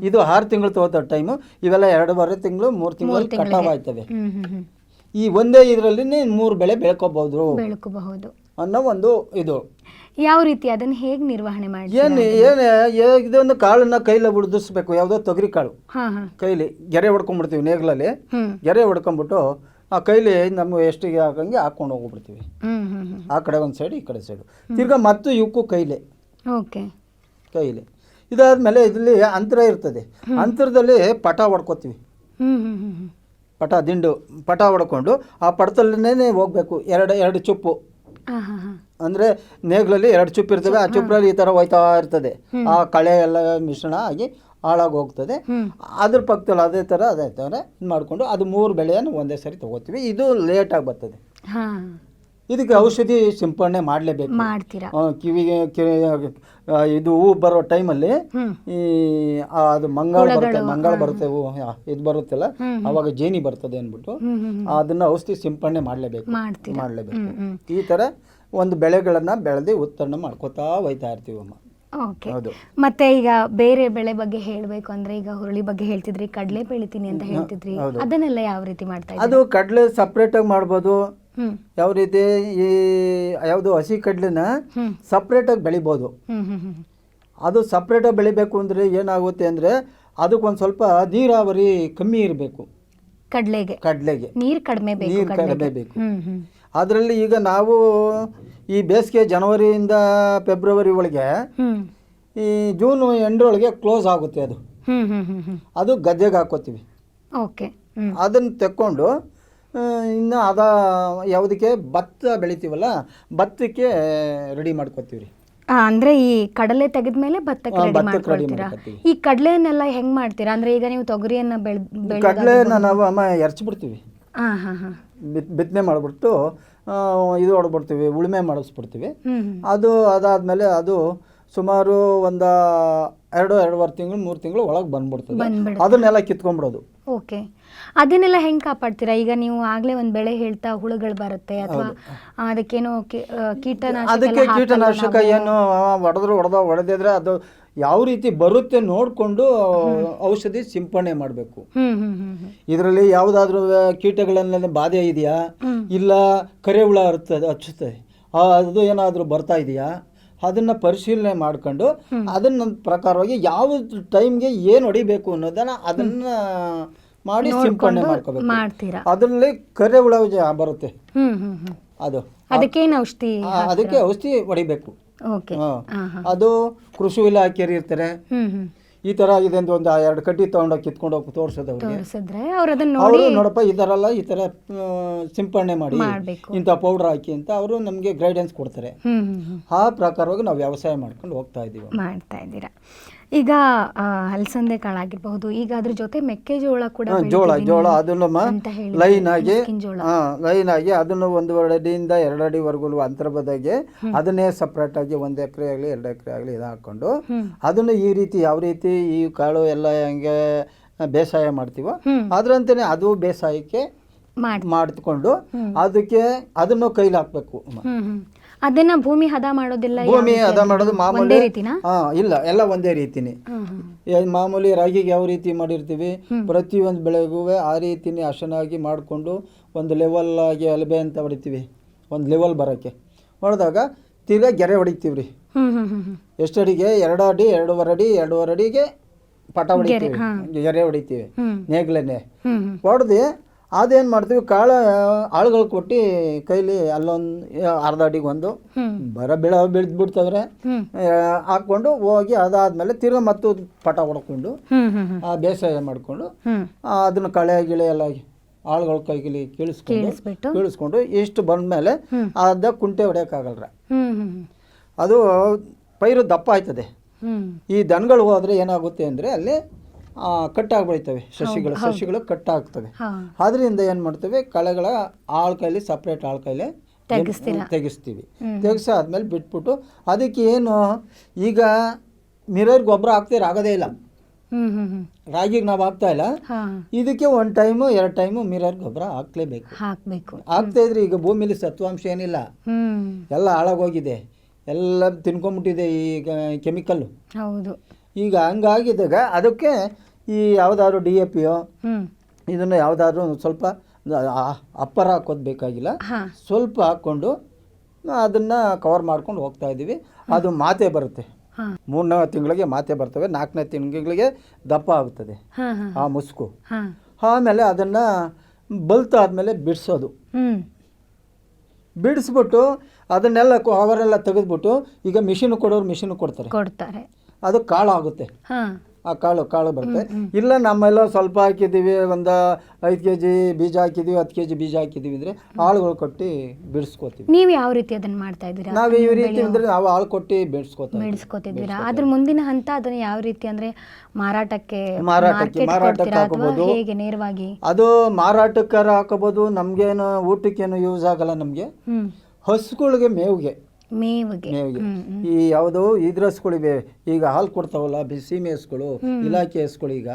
ಇದು 6 ತಿಂಗಳು ತಗೋತ ಟೈಮು. ಇವೆಲ್ಲ 2.5 ತಿಂಗಳು 3 ತಿಂಗಳು ಕಟಾವ್ ಆಯ್ತವೆ. ಈ ಒಂದೇ ಇದರಲ್ಲಿ 3 ಬೆಳೆ ಬೆಳ್ಕೋಬಹುದು ಅನ್ನೋ ಒಂದು ಇದು. ಯಾವ ರೀತಿ ಅದನ್ನ ಹೇಗೆ ನಿರ್ವಹಣೆ ಮಾಡಿ ಇದೊಂದು ಕಾಳನ್ನ ಕೈಲಿ ಉಳಿದಿಸ್ಬೇಕು. ಯಾವುದೋ ತೊಗರಿ ಕಾಳು ಕೈಲಿ ಗೆರೆ ಹೊಡ್ಕೊಂಡ್ಬಿಡ್ತೀವಿ. ನೇಗ್ಲಲ್ಲಿ ಗೆರೆ ಹೊಡ್ಕೊಂಡ್ಬಿಟ್ಟು ಆ ಕೈಲಿ ನಮ್ಮ ಎಷ್ಟಿಗೆ ಹಾಕಂಗೆ ಹಾಕೊಂಡು ಹೋಗ್ಬಿಡ್ತೀವಿ. ಆ ಕಡೆ ಒಂದು ಸೈಡ್ ಈ ಕಡೆ ಸೈಡು ತಿರ್ಗಾ ಮತ್ತು ಇವಕ್ಕೂ ಕೈಲಿ ಇದಾದ್ಮೇಲೆ ಇದರಲ್ಲಿ ಅಂತರ ಇರ್ತದೆ. ಅಂತರದಲ್ಲಿ ಪಟ ಹೊಡ್ಕೋತೀವಿ. ಪಟ ಹೊಡ್ಕೊಂಡು ಆ ಪಟದಲ್ಲೇ ಹೋಗ್ಬೇಕು. ಎರಡು ಚುಪ್ಪು ಅಂದರೆ ನೇಗ್ಲಲ್ಲಿ 2 ಚುಪ್ಪು ಇರ್ತವೆ. ಆ ಚುಪ್ಪಲ್ಲಿ ಈ ಥರ ಹೋಯ್ತಾ ಇರ್ತದೆ. ಆ ಕಳೆ ಎಲ್ಲ ಮಿಶ್ರಣ ಆಗಿ ಹಾಳಾಗಿ ಹೋಗ್ತದೆ. ಅದ್ರ ಪಕ್ಕದಲ್ಲಿ ಅದೇ ಥರ ಇದು ಮಾಡಿಕೊಂಡು ಅದು 3 ಬೆಳೆಯನ್ನು ಒಂದೇ ಸರಿ ತೊಗೋತೀವಿ. ಇದು ಲೇಟಾಗಿ ಬರ್ತದೆ. ಇದಕ್ಕೆ ಔಷಧಿ ಸಿಂಪಡಣೆ ಮಾಡಲೇಬೇಕು. ಕಿವಿಗೆ ಇದು ಹೂ ಬರೋ ಟೈಮಲ್ಲಿ ಈ ಅದು ಮಂಗಳ ಬರುತ್ತೆ ಹೂ ಇದು ಬರುತ್ತಲ್ಲ ಅವಾಗ ಜೇನಿ ಬರ್ತದೆ ಅಂದ್ಬಿಟ್ಟು ಅದನ್ನ ಔಷಧಿ ಸಿಂಪಡಣೆ ಮಾಡಲೇಬೇಕು. ಈ ಥರ ಒಂದು ಬೆಳೆಗಳನ್ನು ಬೆಳೆದು ಉತ್ಪನ್ನ ಮಾಡ್ಕೋತಾ ಹೋಯ್ತಾ ಇರ್ತೀವಿ ಅಮ್ಮ. ಓಕೆ. ಮತ್ತೆ ಈಗ ಬೇರೆ ಬೆಳೆ ಬಗ್ಗೆ ಹೇಳಬೇಕು ಅಂದ್ರೆ ಈಗ ಹುರುಳಿ ಬಗ್ಗೆ ಹೇಳ್ತಿದ್ರಿ, ಕಡಲೆ ಬೆಳಿತೀನಿ ಅಂತ ಹೇಳ್ತಿದ್ರಿ, ಅದನ್ನೆಲ್ಲ ಯಾವ ರೀತಿ ಮಾಡ್ತಾ ಇದ್ದೀರಾ? ಅದು ಕಡಲೆ ಸಪ್ರೇಟ್ ಆಗಿ ಮಾಡ್ಬೋದು. ಯಾವ ರೀತಿ ಈ ಯಾವುದು ಹಸಿ ಕಡಲೆನ ಸಪ್ರೇಟ್ ಆಗಿ ಬೆಳಿಬೋದು. ಅದು ಸಪ್ರೇಟ್ ಆಗಿ ಬೆಳಿಬೇಕು ಅಂದ್ರೆ ಏನಾಗುತ್ತೆ ಅಂದ್ರೆ ಅದಕ್ಕೊಂದು ಸ್ವಲ್ಪ ನೀರಾವರಿ ಕಮ್ಮಿ ಇರಬೇಕು. ಕಡಲೆಗೆ ನೀರು ಕಡಿಮೆ ಬೇಕು. ಅದರಲ್ಲಿ ಈಗ ನಾವು ಈ ಬೇಸಿಗೆ ಜನವರಿಯಿಂದ ಫೆಬ್ರವರಿ ಒಳಗೆ ಈ ಜೂನ್ ಎಂಡರೊಳಗೆ ಕ್ಲೋಸ್ ಆಗುತ್ತೆ. ಅದು ಗದ್ದೆಗೆ ಹಾಕೋತೀವಿ. ಅದನ್ನು ತೆಕ್ಕೊಂಡು ಇನ್ನು ಯಾವುದಕ್ಕೆ ಭತ್ತ ಬೆಳಿತೀವಲ್ಲ ಭತ್ತಕ್ಕೆ ರೆಡಿ ಮಾಡ್ಕೋತೀವಿ ರೀ. ಅಂದ್ರೆ ಈ ಕಡಲೆ ತೆಗೆದ್ಮೇಲೆ ಭತ್ತಕ್ಕೆ ರೆಡಿ ಮಾಡ್ಕೊಳ್ತೀರಾ? ಈ ಕಡಲೆಯನ್ನೆಲ್ಲ ಹೆಂಗ್ ಮಾಡ್ತೀರಾ? ಅಂದ್ರೆ ಈಗ ನೀವು ತೊಗರಿಯನ್ನ ಕಡಲೆನ ನಾವು ಎರಚ್ಬಿಡ್ತೀವಿ. ಬಿತ್ತನೆ ಮಾಡಿಬಿಟ್ಟು ಇದು ಹೊಡ್ಬಿಡ್ತೀವಿ, ಉಳುಮೆ ಮಾಡಿಸ್ಬಿಡ್ತೀವಿ. ಅದಾದ್ಮೇಲೆ ಅದು ಸುಮಾರು ಒಂದು 2.5 ತಿಂಗಳು 3 ತಿಂಗಳು ಒಳಗೆ ಬಂದ್ಬಿಡ್ತದೆ. ಅದನ್ನೆಲ್ಲ ಕಿತ್ಕೊಂಡ್ಬಿಡೋದು. ಓಕೆ. ಅದನ್ನೆಲ್ಲ ಹೆಂಗೆ ಕಾಪಾಡ್ತೀರಾ? ಈಗ ನೀವು ಆಗ್ಲೇ ಒಂದು ಬೆಳೆ ಹೇಳ್ತಾ ಹುಳುಗಳು ಬರುತ್ತೆ ಅಥವಾ ಅದಕ್ಕೇನೋ ಕೀಟನಾಶಕ ಏನು ಹೊಡೆದಿದ್ರೆ ಅದು ಯಾವ ರೀತಿ ಬರುತ್ತೆ ನೋಡಿಕೊಂಡು ಔಷಧಿ ಸಿಂಪಡಣೆ ಮಾಡಬೇಕು. ಇದರಲ್ಲಿ ಯಾವುದಾದ್ರೂ ಕೀಟಗಳನ್ನೆಲ್ಲ ಬಾಧೆ ಇದೆಯಾ ಇಲ್ಲ ಕರೆ ಹುಳ ಹಚ್ಚುತ್ತೆ ಅದು ಏನಾದರೂ ಬರ್ತಾ ಇದೆಯಾ ಅದನ್ನು ಪರಿಶೀಲನೆ ಮಾಡ್ಕೊಂಡು ಅದನ್ನ ಪ್ರಕಾರವಾಗಿ ಯಾವ ಟೈಮ್ಗೆ ಏನು ಹೊಡಿಬೇಕು ಅನ್ನೋದನ್ನ ಅದನ್ನ ಮಾಡಿ ಸಿಂಪಡಣೆ ಮಾಡ್ಕೋಬೇಕು. ಅದರಲ್ಲಿ ಕರೆ ಹುಳ ಬರುತ್ತೆ ಅದಕ್ಕೆ ಔಷಧಿ ಹೊಡಿಬೇಕು. ಅದು ಕೃಷಿ ಇಲಾಖೆಯರು ಇರ್ತಾರೆ. ಈ ತರ ಇದೆ ಅಂತ ಒಂದು 2 ಕಡ್ಡಿ ತಗೊಂಡೋಗಿ ಕಿತ್ಕೊಂಡು ಹೋಗಿ ತೋರಿಸಿದ್ರೆ ಅವರು ನೋಡಪ್ಪ ಈ ತರ ಅಲ್ಲ, ಈ ತರ ಸಿಂಪಡಣೆ ಮಾಡಿ ಇಂಥ ಪೌಡರ್ ಹಾಕಿ ಅಂತ ಅವರು ನಮಗೆ ಗೈಡೆನ್ಸ್ ಕೊಡ್ತಾರೆ. ಆ ಪ್ರಕಾರವಾಗಿ ನಾವು ವ್ಯವಸಾಯ ಮಾಡ್ಕೊಂಡು ಹೋಗ್ತಾ ಇದ್ದೀರಾ. ಈಗ ಅಲಸಂದೆ ಕಾಳಾಗಿರಬಹುದು, ಈಗ ಅದ್ರ ಜೊತೆ ಮೆಕ್ಕೆಜೋಳ ಕೂಡ ಜೋಳ ಅದನ್ನು ಲೈನ್ ಆಗಿ ಅದನ್ನು 1 ಅಡಿಯಿಂದ 2 ಅಡಿವರೆಗೂ ಅಂತರ ಬದಾಗೆ ಅದನ್ನೇ ಸಪ್ರೇಟ್ ಆಗಿ 1 ಎಕರೆ ಆಗಲಿ 2 ಎಕರೆ ಆಗಲಿ ಇದು ಹಾಕೊಂಡು ಅದನ್ನು ಈ ರೀತಿ ಯಾವ ರೀತಿ ಈ ಕಾಳು ಎಲ್ಲ ಹೆಂಗೆ ಬೇಸಾಯ ಮಾಡ್ತೀವೋ ಅದರಂತೆಯೇ ಅದು ಬೇಸಾಯಕ್ಕೆ ಮಾಡಿಕೊಂಡು ಅದಕ್ಕೆ ಅದನ್ನು ಕೈಲಿ ಹಾಕ್ಬೇಕು. ಅದನ್ನ ಭೂಮಿ ಹದ ಮಾಡೋದಿಲ್ಲ? ಭೂಮಿ ಹದ ಮಾಡೋದು ಮಾಮೂಲಿ ಇಲ್ಲ, ಎಲ್ಲ ಒಂದೇ ರೀತಿನೇ. ಮಾಮೂಲಿ ರಾಗಿಗೆ ಯಾವ ರೀತಿ ಮಾಡಿರ್ತೀವಿ ಪ್ರತಿಯೊಂದು ಬೆಳೆಗೂ ಆ ರೀತಿನೇ ಹಸನಾಗಿ ಮಾಡಿಕೊಂಡು ಒಂದು ಲೆವೆಲ್ ಆಗಿ ಅಲಬೆ ಅಂತ ಹೊಡಿತೀವಿ. ಒಂದು ಲೆವೆಲ್ ಬರೋಕ್ಕೆ ಹೊಡೆದಾಗ ತಿರ್ಗಾ ಗೆರೆ ಹೊಡಿತೀವಿ ರೀ. ಎಷ್ಟು ಅಡಿಗೆ? 2 ಅಡಿ 2.5 ಅಡಿಗೆ ಪಟ ಹೊಡಿತೀವಿ, ಗೆರೆ ಹೊಡಿತೀವಿ ನೇಗ್ಲನ್ನೇ ಹೊಡೆದು ಅದೇನು ಮಾಡ್ತೀವಿ ಕಾಳ ಆಳುಗಳು ಕೊಟ್ಟು ಕೈಲಿ ಅಲ್ಲೊಂದು ಅರ್ಧ ಅಡಿಗೆ ಒಂದು ಬೆಳೆದು ಬಿಡ್ತವ್ರೆ ಹಾಕ್ಕೊಂಡು ಹೋಗಿ ಅದಾದ್ಮೇಲೆ ತಿರ್ಗಾ ಮತ್ತು ಪಟ ಹೊಡ್ಕೊಂಡು ಆ ಬೇಸಾಯ ಮಾಡಿಕೊಂಡು ಅದನ್ನ ಕಳೆ ಗಿಳೆ ಎಲ್ಲ ಆಳುಗಳ ಕೈಗಿಲಿ ಕೀಳಿಸ್ಕೊಂಡು ಇಷ್ಟು ಬಂದಮೇಲೆ ಅದ ಕುಂಟೆ ಹೊಡೆಯೋಕ್ಕಾಗಲ್ರ. ಅದು ಪೈರು ದಪ್ಪ ಆಯ್ತದೆ. ಈ ದನಗಳು ಹೋದರೆ ಏನಾಗುತ್ತೆ ಅಂದರೆ ಅಲ್ಲಿ ಕಟ್ಟಾಗ್ಬಿಡ್ತವೆ, ಸಸಿಗಳು ಕಟ್ಟಾಗ್ತವೆ. ಅದರಿಂದ ಏನು ಮಾಡ್ತೇವೆ, ಕಳೆಗಳ ಆಳ್ ಕೈಲಿ ಸಪ್ರೇಟ್ ಆಳ್ ಕೈಲಿ ತೆಗಿಸ್ತೀವಿ. ತೆಗಿಸಾದ್ಮೇಲೆ ಬಿಟ್ಬಿಟ್ಟು ಅದಕ್ಕೆ ಏನು ಈಗ ಮಿರರ್ ಗೊಬ್ಬರ ಆಗೋದೇ ಇಲ್ಲ. ರಾಗಿಗೆ ನಾವು ಹಾಕ್ತಾ ಇಲ್ಲ, ಇದಕ್ಕೆ 1 ಟೈಮು 2 ಟೈಮು ಮಿರರ್ ಗೊಬ್ಬರ ಹಾಕ್ಲೇಬೇಕು. ಹಾಕ್ತಾ ಇದ್ರೆ ಈಗ ಭೂಮಿಲಿ ಸತ್ವಾಂಶ ಏನಿಲ್ಲ, ಎಲ್ಲ ಹಾಳಾಗೋಗಿದೆ, ಎಲ್ಲ ತಿನ್ಕೊಂಡ್ಬಿಟ್ಟಿದೆ ಈಗ ಕೆಮಿಕಲ್ಲು. ಈಗ ಹಂಗಾಗಿದ್ದಾಗ ಅದಕ್ಕೆ ಈ ಯಾವುದಾದ್ರು DAPಯೋ ಇದನ್ನು ಯಾವುದಾದ್ರೂ ಸ್ವಲ್ಪ ಅಪ್ಪರ ಹಾಕೋದು ಬೇಕಾಗಿಲ್ಲ, ಸ್ವಲ್ಪ ಹಾಕ್ಕೊಂಡು ಅದನ್ನು ಕವರ್ ಮಾಡ್ಕೊಂಡು ಹೋಗ್ತಾ ಇದ್ದೀವಿ. ಅದು ಮಾತೆ ಬರುತ್ತೆ, 3ನೇ ತಿಂಗಳಿಗೆ ಮಾತೆ ಬರ್ತವೆ, 4ನೇ ತಿಂಗಳಿಗೆ ದಪ್ಪ ಆಗುತ್ತದೆ ಆ ಮುಸುಕು. ಆಮೇಲೆ ಅದನ್ನು ಬಲ್ತಾದ್ಮೇಲೆ ಬಿಡಿಸೋದು, ಬಿಡಿಸ್ಬಿಟ್ಟು ಅದನ್ನೆಲ್ಲ ಅವರೆಲ್ಲ ತೆಗೆದ್ಬಿಟ್ಟು ಈಗ ಮಿಷಿನ್ ಕೊಡೋರು ಮಿಷಿನ್ ಕೊಡ್ತಾರೆ. ಅದು ಕಾಳು ಆಗುತ್ತೆ, ಆ ಕಾಳು ಬರುತ್ತೆ. ಇಲ್ಲ ನಮ್ಮೆಲ್ಲ ಸ್ವಲ್ಪ ಹಾಕಿದ್ದೀವಿ, ಒಂದು 5 kg ಬೀಜ ಹಾಕಿದ್ದೀವಿ, 10 kg ಬೀಜ ಹಾಕಿದ್ದೀವಿ ಅಂದರೆ ಆಳುಗಳು ಕೊಟ್ಟು ಬಿಡಿಸ್ಕೋತೀವಿ. ನೀವು ಯಾವ ರೀತಿ ಅದನ್ನು ಮಾಡ್ತಾ ಇದ್ದೀರಾ? ನಾವು ಈ ರೀತಿ ಅಂದರೆ ನಾವು ಆಳು ಕೊಟ್ಟು ಬೆಳೆಸ್ಕೋತಿದ್ದೀರಾ. ಅದ್ರ ಮುಂದಿನ ಹಂತ ಅದನ್ನು ಯಾವ ರೀತಿ ಅಂದರೆ ಮಾರಾಟಕ್ಕೆ ಹಾಕೋಬಹುದು, ಹೇಗೆ ನೇರವಾಗಿ ಅದು ಮಾರಾಟಕ್ಕಾರ ಹಾಕೋಬಹುದು. ನಮ್ಗೇನು ಊಟಕ್ಕೇನು ಯೂಸ್ ಆಗಲ್ಲ. ನಮಗೆ ಹಸುಗಳಿಗೆ ಮೇವಿಗೆ ಈ ಯಾವುದೋ ಇದ್ರ ಹಸುಗಳಿವೆ, ಈಗ ಹಾಲು ಕೊಡ್ತಾವಲ್ಲ ಸೀಮೆ ಹಸುಗಳು, ಇಲಾಖೆ ಹಸುಗಳು, ಈಗ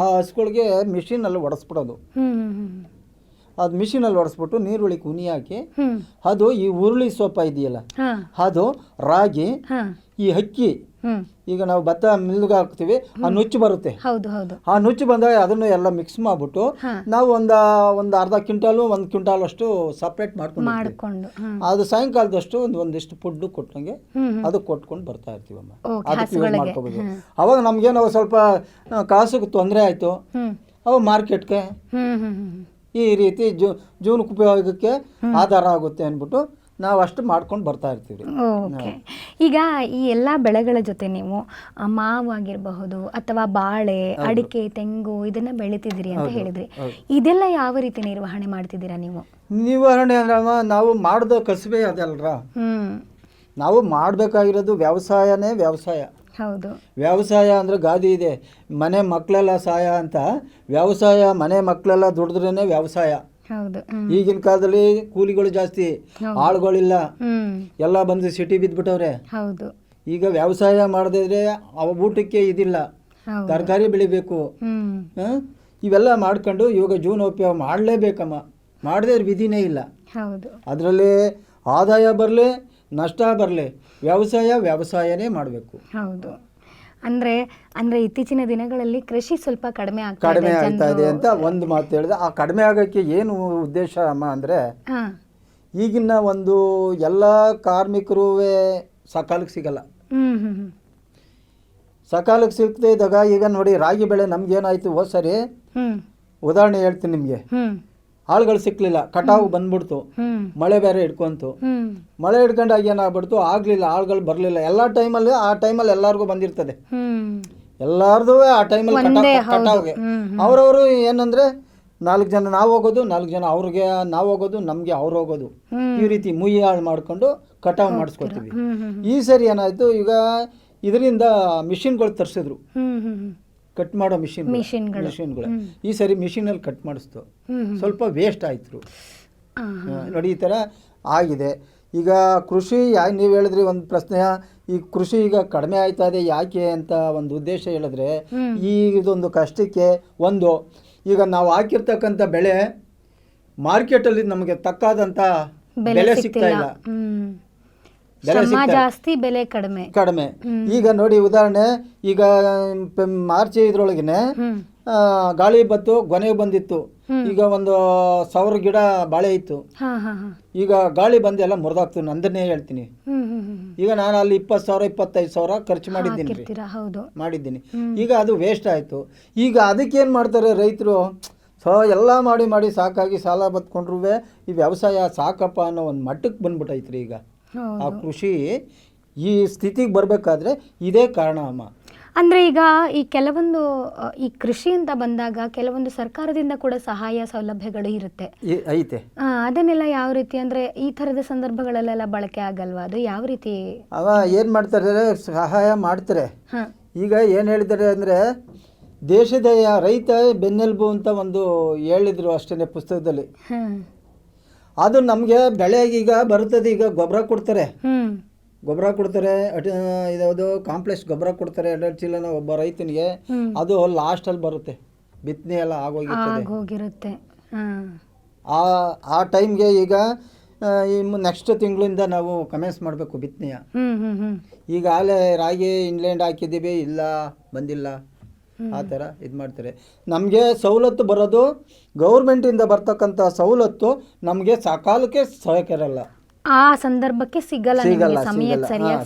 ಆ ಹಸುಗಳಿಗೆ ಮಿಷಿನಲ್ಲಿ ಒಡಿಸ್ಬಿಡೋದು. ಅದು ಮಿಷಿನಲ್ಲಿ ಒಡಿಸ್ಬಿಟ್ಟು ನೀರುಳ್ಳಿ ಕುನಿ ಹಾಕಿ ಅದು ಈ ಉರುಳಿ ಸೊಪ್ಪ ಇದೆಯಲ್ಲ ಅದು ರಾಗಿ ಈ ಅಕ್ಕಿ, ಈಗ ನಾವು ಭತ್ತ ಮಿಲ್ಗೆ ಹಾಕ್ತಿವಿ, ಆ ನುಚ್ಚು ಬರುತ್ತೆ, ಆ ನುಚ್ಚು ಬಂದಾಗ ಅದನ್ನು ಎಲ್ಲ ಮಿಕ್ಸ್ ಮಾಡ್ಬಿಟ್ಟು ನಾವು ಒಂದು ಅರ್ಧ ಕ್ವಿಂಟಾಲು 1 ಕ್ವಿಂಟಾಲ್ ಅಷ್ಟು ಸಪ್ರೇಟ್ ಮಾಡ್ಕೊಂಡು ಅದು ಸಾಯಂಕಾಲದಷ್ಟು ಒಂದಿಷ್ಟು ಫುಡ್ ಕೊಟ್ಟಂಗೆ ಅದು ಕೊಟ್ಕೊಂಡು ಬರ್ತಾ ಇರ್ತೀವಮ್ಮ. ಅದಕ್ಕೆ ಯೂಸ್ ಮಾಡ್ಕೋಬಹುದು. ಅವಾಗ ನಮ್ಗೆ ನಾವು ಸ್ವಲ್ಪ ಕಾಸಿಗೆ ತೊಂದರೆ ಆಯ್ತು, ಅವು ಮಾರ್ಕೆಟ್ಗೆ ಈ ರೀತಿ ಜೀವನಕ್ಕೆ ಉಪಯೋಗಕ್ಕೆ ಆಧಾರ ಆಗುತ್ತೆ ಅಂದ್ಬಿಟ್ಟು ನಾವು ಅಷ್ಟು ಮಾಡ್ಕೊಂಡು ಬರ್ತಾ ಇರ್ತೀವಿ. ಈಗ ಈ ಎಲ್ಲ ಬೆಳೆಗಳ ಜೊತೆ ನೀವು ಮಾವು ಆಗಿರಬಹುದು ಅಥವಾ ಬಾಳೆ, ಅಡಿಕೆ, ತೆಂಗು ಇದನ್ನ ಬೆಳಿತಿದ್ದೀರಿ ಅಂತ ಹೇಳಿದ್ರಿ. ಇದೆಲ್ಲ ಯಾವ ರೀತಿ ನಿರ್ವಹಣೆ ಮಾಡ್ತಿದ್ದೀರಾ ನೀವು? ನಿರ್ವಹಣೆ ಅಂದ್ರೆ ನಾವು ಮಾಡಿದ ಕಸುಬೆ ಅದಲ್ರ. ನಾವು ಮಾಡಬೇಕಾಗಿರೋದು ವ್ಯವಸಾಯನೇ ವ್ಯವಸಾಯ. ಹೌದು, ವ್ಯವಸಾಯ ಅಂದ್ರೆ ಗಾದಿ ಇದೆ, ಮನೆ ಮಕ್ಕಳೆಲ್ಲ ಸಹಾಯ ಅಂತ. ವ್ಯವಸಾಯ ಮನೆ ಮಕ್ಕಳೆಲ್ಲ ದುಡಿದ್ರೇನೆ ವ್ಯವಸಾಯ. ಈಗಿನ ಕಾಲದಲ್ಲಿ ಕೂಲಿಗಳು ಜಾಸ್ತಿ, ಆಳುಗಳಿಲ್ಲ, ಎಲ್ಲ ಬಂದು ಸಿಟಿ ಬಿದ್ಬಿಟ್ಟವ್ರೆ. ಈಗ ವ್ಯವಸಾಯ ಮಾಡದಿದ್ರೆ ಊಟಕ್ಕೆ ಇದಿಲ್ಲ, ತರಕಾರಿ ಬೆಳಿಬೇಕು, ಇವೆಲ್ಲ ಮಾಡ್ಕೊಂಡು ಇವಾಗ ಜೀವನೋಪಯೋಗ ಮಾಡಲೇಬೇಕಮ್ಮ. ಮಾಡದೇ ವಿಧಿನೇ ಇಲ್ಲ. ಅದರಲ್ಲಿ ಆದಾಯ ಬರಲಿ ನಷ್ಟ ಬರಲಿ, ವ್ಯವಸಾಯನೇ ಮಾಡಬೇಕು. ಹೌದು, ಅಂದ್ರೆ ಇತ್ತೀಚಿನ ದಿನಗಳಲ್ಲಿ ಕೃಷಿ ಸ್ವಲ್ಪ ಕಡಿಮೆ ಆಗ್ತಾ ಇದೆ ಅಂತ ಒಂದು ಮಾತು ಹೇಳಿದೆ. ಆ ಕಡಿಮೆ ಆಗೋಕ್ಕೆ ಏನು ಉದ್ದೇಶ ಅಮ್ಮ ಅಂದರೆ, ಈಗಿನ ಒಂದು ಎಲ್ಲ ಕಾರ್ಮಿಕರು ಸಕಾಲಕ್ಕೆ ಸಿಗಲ್ಲ. ಸಕಾಲಕ್ಕೆ ಸಿಗ್ತಾ ಇದ್ದಾಗ ಈಗ ನೋಡಿ, ರಾಗಿ ಬೆಳೆ ನಮ್ಗೇನಾಯ್ತು ಹೋದ ಸರಿ, ಉದಾಹರಣೆ ಹೇಳ್ತೀನಿ ನಿಮಗೆ. ಆಳುಗಳು ಸಿಕ್ಲಿಲ್ಲ, ಕಟಾವು ಬಂದ್ಬಿಡ್ತು, ಮಳೆ ಬೇರೆ ಹಿಡ್ಕೊಂತು. ಮಳೆ ಹಿಡ್ಕೊಂಡಾಗ ಏನಾಗ್ಬಿಡ್ತು, ಆಗ್ಲಿಲ್ಲ, ಆಳುಗಳು ಬರ್ಲಿಲ್ಲ. ಆ ಟೈಮಲ್ಲಿ ಎಲ್ಲಾರ್ಗು ಬಂದಿರ್ತದೆ, ಎಲ್ಲಾರ್ದು ಆ ಟೈಮಲ್ಲಿ ಕಟಾವ್ಗೆ. ಅವ್ರವ್ರು ಏನಂದ್ರೆ 4 ಜನ ನಾವು ಹೋಗೋದು, 4 ಜನ ಅವ್ರಿಗೆ ನಾವು ಹೋಗೋದು, ನಮ್ಗೆ ಅವ್ರು ಹೋಗೋದು, ಈ ರೀತಿ ಮುಯ್ಯಿ ಹಾಳು ಮಾಡ್ಕೊಂಡು ಕಟಾವು ಮಾಡಿಸ್ಕೊತೀವಿ. ಈ ಸರಿ ಏನಾಯ್ತು, ಈಗ ಇದರಿಂದ ಮಿಷಿನ್ಗಳು ತರಿಸಿದ್ರು, ಕಟ್ ಮಾಡೋ ಮಿಷಿನ್ಗಳು. ಈ ಸರಿ ಮಿಷಿನಲ್ಲಿ ಕಟ್ ಮಾಡಿಸ್ತು, ಸ್ವಲ್ಪ ವೇಸ್ಟ್ ಆಯ್ತು ನೋಡಿ. ಈ ಥರ ಆಗಿದೆ. ಈಗ ಕೃಷಿ ನೀವು ಹೇಳಿದ್ರಿ ಒಂದು ಪ್ರಶ್ನೆ, ಈ ಕೃಷಿ ಈಗ ಕಡಿಮೆ ಆಯ್ತಾ ಇದೆ ಯಾಕೆ ಅಂತ ಒಂದು ಉದ್ದೇಶ ಹೇಳಿದ್ರೆ, ಈ ಇದೊಂದು ಕಷ್ಟಕ್ಕೆ ಈಗ ನಾವು ಹಾಕಿರ್ತಕ್ಕಂಥ ಬೆಳೆ ಮಾರ್ಕೆಟಲ್ಲಿ ನಮಗೆ ತಕ್ಕಾದಂಥ ಬೆಲೆ ಸಿಗ್ತಾ ಇಲ್ಲ, ಜಾಸ್ತಿ ಬೆಲೆ ಕಡಿಮೆ. ಈಗ ನೋಡಿ ಉದಾಹರಣೆ, ಈಗ ಮಾರ್ಚ್ ಇದ್ರೊಳಗಿನೇ ಗಾಳಿ ಬತ್ತು, ಗೊನೆಗೆ ಬಂದಿತ್ತು. ಈಗ 1,000 ಗಿಡ ಬಾಳೆ ಇತ್ತು, ಈಗ ಗಾಳಿ ಬಂದು ಎಲ್ಲ ಮುರಿದಾಗ್ತು. ನಂದನ್ನೇ ಹೇಳ್ತೀನಿ, ಈಗ ನಾನು ಅಲ್ಲಿ 20,000 25,000 ಖರ್ಚು ಮಾಡಿದ್ದೀನಿ. ಈಗ ಅದು ವೇಸ್ಟ್ ಆಯ್ತು. ಈಗ ಅದಕ್ಕೇನು ಮಾಡ್ತಾರೆ ರೈತರು, ಎಲ್ಲ ಮಾಡಿ ಮಾಡಿ ಸಾಕಾಗಿ ಸಾಲ ಬತ್ಕೊಂಡ್ರೂ ಈ ವ್ಯವಸಾಯ ಸಾಕಪ್ಪ ಅನ್ನೋ ಒಂದು ಮಟ್ಟಕ್ಕೆ ಬಂದ್ಬಿಟ್ಟೈತ್ರಿ ಈಗ. ಆ ಕೃಷಿ ಈ ಸ್ಥಿತಿಗೆ ಬರಬೇಕಾದ್ರೆ ಇದೇ ಕಾರಣ ಅಮ್ಮ. ಅಂದರೆ ಈಗ ಈ ಕೆಲವೊಂದು ಈ ಕೃಷಿ ಅಂತ ಬಂದಾಗ ಕೆಲವೊಂದು ಸರ್ಕಾರದಿಂದ ಕೂಡ ಸಹಾಯ ಸೌಲಭ್ಯಗಳು ಇರುತ್ತೆ, ಐತೆ. ಅದನ್ನೆಲ್ಲ ಯಾವ ರೀತಿ ಅಂದರೆ ಈ ಥರದ ಸಂದರ್ಭಗಳಲ್ಲೆಲ್ಲ ಬಳಕೆ ಆಗಲ್ವಾ? ಅದು ಯಾವ ರೀತಿ ಅವ ಏನು ಮಾಡ್ತಾರೆ, ಸಹಾಯ ಮಾಡ್ತಾರೆ. ಈಗ ಏನು ಹೇಳಿದ್ದಾರೆ ಅಂದರೆ, ದೇಶದ ರೈತ ಬೆನ್ನೆಲುಬು ಅಂತ ಒಂದು ಹೇಳಿದ್ರು ಅಷ್ಟೇ ಪುಸ್ತಕದಲ್ಲಿ. ಅದು ನಮಗೆ ಬೆಳೆಗೆ ಈಗ ಬರ್ತದೆ, ಈಗ ಗೊಬ್ಬರ ಕೊಡ್ತಾರೆ, ಇದಾವುದು ಕಾಂಪ್ಲೆಕ್ಸ್ ಗೊಬ್ಬರ ಕೊಡ್ತಾರೆ 2 ಚೀಲನ ಒಬ್ಬ ರೈತನಿಗೆ. ಅದು ಲಾಸ್ಟಲ್ಲಿ ಬರುತ್ತೆ, ಬಿತ್ತನೆ ಎಲ್ಲ ಆಗೋಗಿರುತ್ತೆ. ಆ ಟೈಮ್ಗೆ ಈಗ ನೆಕ್ಸ್ಟ್ ತಿಂಗಳಿಂದ ನಾವು ಕಮೆನ್ಸ್ ಮಾಡಬೇಕು ಬಿತ್ತನೆಯ. ಈಗಾಗಲೇ ರಾಗಿ ಇನ್ಲ್ಯಾಂಡ್ ಹಾಕಿದ್ದೀವಿ, ಇಲ್ಲ ಬಂದಿಲ್ಲ, ಆ ಥರ ಇದು ಮಾಡ್ತಾರೆ. ನಮಗೆ ಸವಲತ್ತು ಬರೋದು ಗೌರ್ಮೆಂಟಿಂದ ಬರ್ತಕ್ಕಂಥ ಸವಲತ್ತು ನಮಗೆ ಸಕಾಲಕ್ಕೆ ಸಹಕರಿಸಲ್ಲ, ಆ ಸಂದರ್ಭಕ್ಕೆ ಸಿಗಲ್ಲ.